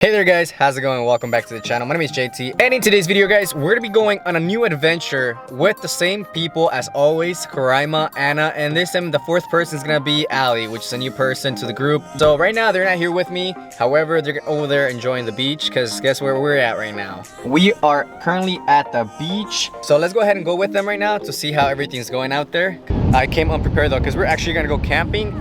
Hey there guys, how's it going? Welcome back to the channel. My name is JT, and in today's video guys, we're gonna be going on a new adventure with the same people as always, Karaima, Anna, and this time the fourth person is gonna be Ali, which is a new person to the group. So right now they're not here with me, however they're over there enjoying the beach, because guess where we're at right now? We are currently at the beach, so let's go ahead and go with them right now to see how everything's going out there. I came unprepared though, because we're actually gonna go camping,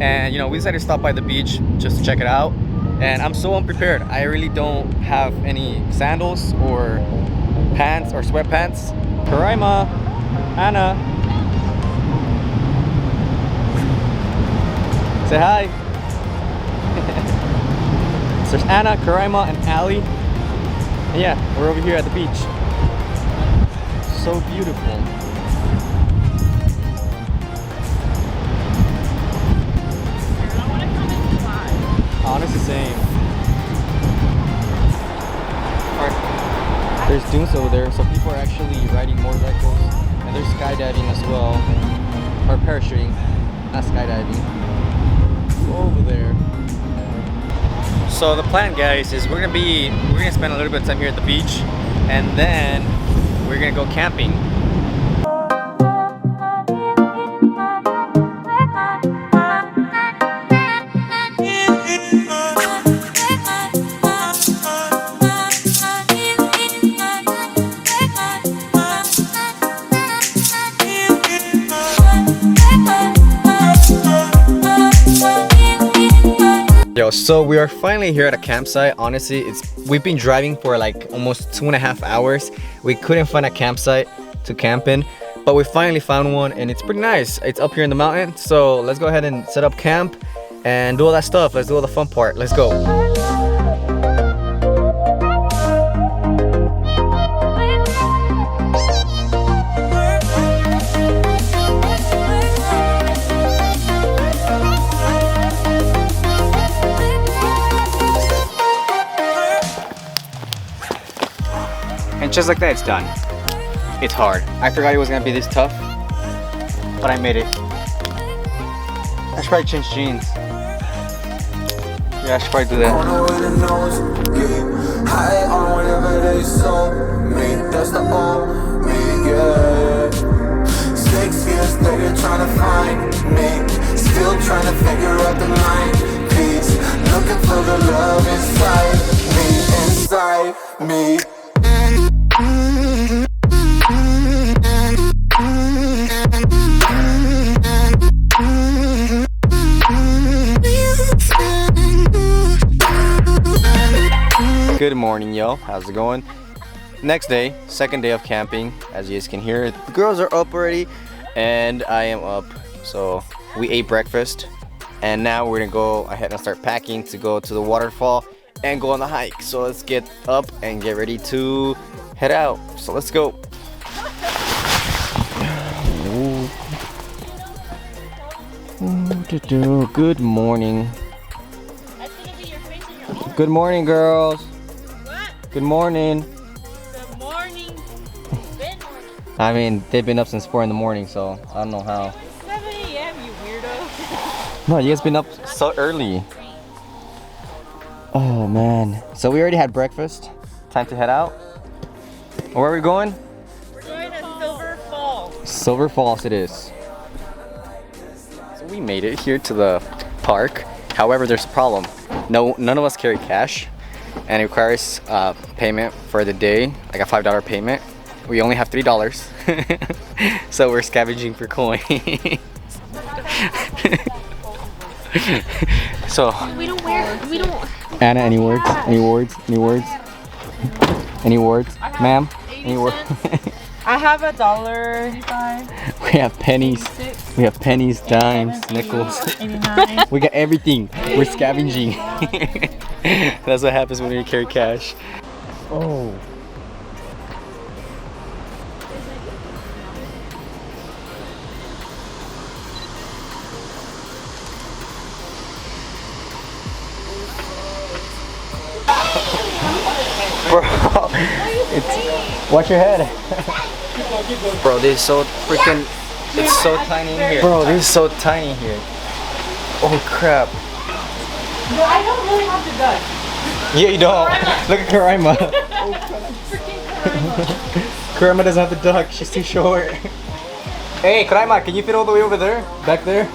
and you know, we decided to stop by the beach just to check it out. And I'm so unprepared. I really don't have any sandals or pants or sweatpants. Karaima, Anna. Say hi. So there's Anna, Karaima, and Ali. And yeah, we're over here at the beach. So beautiful. Honestly, same. Alright, there's dunes over there, so people are actually riding motorcycles, and there's skydiving as well, or parachuting, not skydiving. Over there. So the plan, guys, is we're gonna spend a little bit of time here at the beach, and then we're gonna go camping. Yo, so we are finally here at a campsite. Honestly, we've been driving for like almost 2.5 hours. We couldn't find a campsite to camp in, but we finally found one, and it's pretty nice. It's up here in the mountain, so let's go ahead and set up camp and do all that stuff. Let's do all the fun part. Let's go. And just like that, it's done. It's hard. I forgot it was gonna be this tough, but I made it. I should probably change jeans. Yeah, I should probably do that. High on whatever they sold me, that's the old me, yeah. 6 years later, trying to find me, still trying to figure out the mind piece, looking for the love inside me. Good morning, yo. How's it going? Next day, second day of camping. As you guys can hear, the girls are up already, and I am up. So we ate breakfast, and now we're gonna go ahead and start packing to go to the waterfall and go on the hike. So let's get up and get ready to head out. So let's go. Good morning. Good morning, girls. What? Good morning. Good morning. I mean, they've been up since 4 in the morning, so I don't know how. It's 7 a.m., you weirdo. No, you guys been up so early. Oh man. So we already had breakfast. Time to head out. Where are we going? We're going to Silver Falls. Silver Falls it is. So we made it here to the park. However, there's a problem. None of us carry cash, and it requires payment for the day, like a $5 payment. We only have $3, so we're scavenging for coins. So We don't. Anna, any words? Any words? Any words? Any words, ma'am? Any words? I have $1.85. We have pennies. 86, We have pennies, dimes, nickels. 89. We got everything. We're scavenging. That's what happens when you carry cash. Oh. Bro, watch your head. Bro, this is so freaking, it's so tiny in here. Bro, this is so tiny here. Oh crap. No, I don't really have to duck. Yeah, you don't. Look at Karaima. Karaima doesn't have the duck. She's too short. Hey, Karaima, can you fit all the way over there? Back there?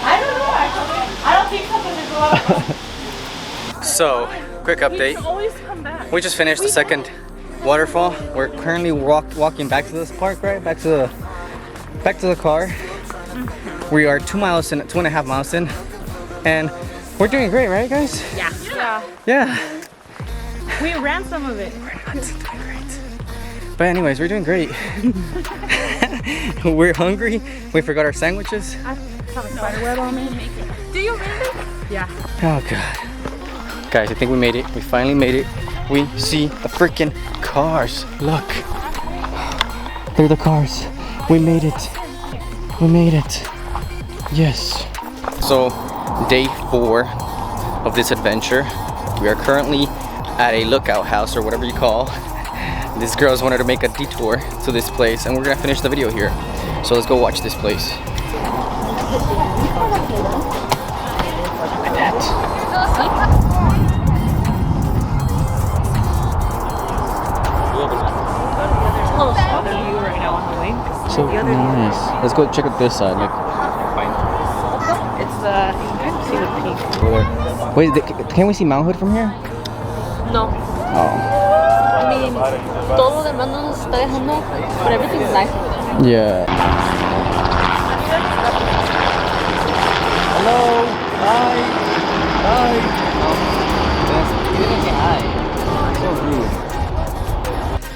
I don't know actually. I don't think so because there's a lot of So, quick We update. should always come back. We just finished the second waterfall. We're currently walking back to this park, right? Back to the car. We are 2.5 miles in, and we're doing great, right, guys? Yeah. Yeah. We ran some of it. But anyways, we're doing great. We're hungry. We forgot our sandwiches. I have a spider web on me. Do you really? Yeah. Oh god. Guys, I think we made it. We finally made it. We see the freaking cars. Look. They're the cars. We made it. We made it. Yes. So, day 4 of this adventure. We are currently at a lookout house or whatever you call. These girls wanted to make a detour to this place and we're gonna finish the video here. So let's go watch this place. Look at that. So nice. Let's go check out this side. Like, It's the. You can kind of see the pink. wait, can we see Mount Hood from here? No, Oh. I mean, todo lo demás no nos está dejando, but everything's nice over there. Yeah. Hello. Hi. Hi.